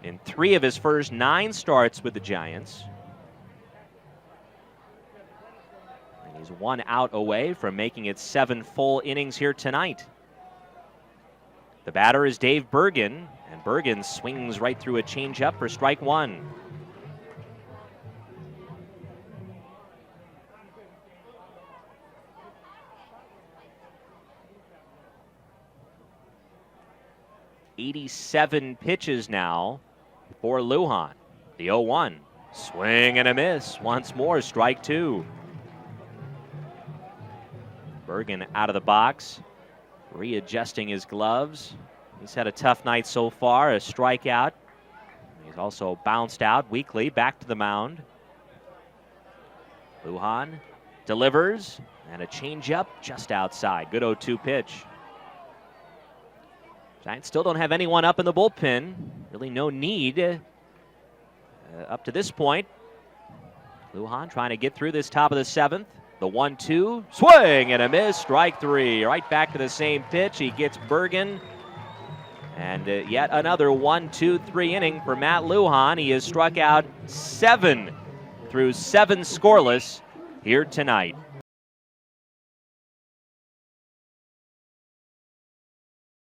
in 3 of his first 9 starts with the Giants. And he's 1 out away from making it 7 full innings here tonight. The batter is Dave Bergen, and Bergen swings right through a changeup for strike 1. "87 pitches now for Lujan. The 0-1. Swing and a miss. Once more, strike 2. Bergen out of the box, readjusting his gloves. He's had a tough night so far, a strikeout. He's also bounced out weakly, back to the mound. Lujan delivers, and a changeup just outside. Good 0-2 pitch. Giants still don't have anyone up in the bullpen. Really no need up to this point. Lujan trying to get through this top of the 7th. The 1-2, swing and a miss, strike 3. Right back to the same pitch. He gets Bergen. And yet another 1-2-3 inning for Matt Lujan. He has struck out 7 through 7 scoreless here tonight.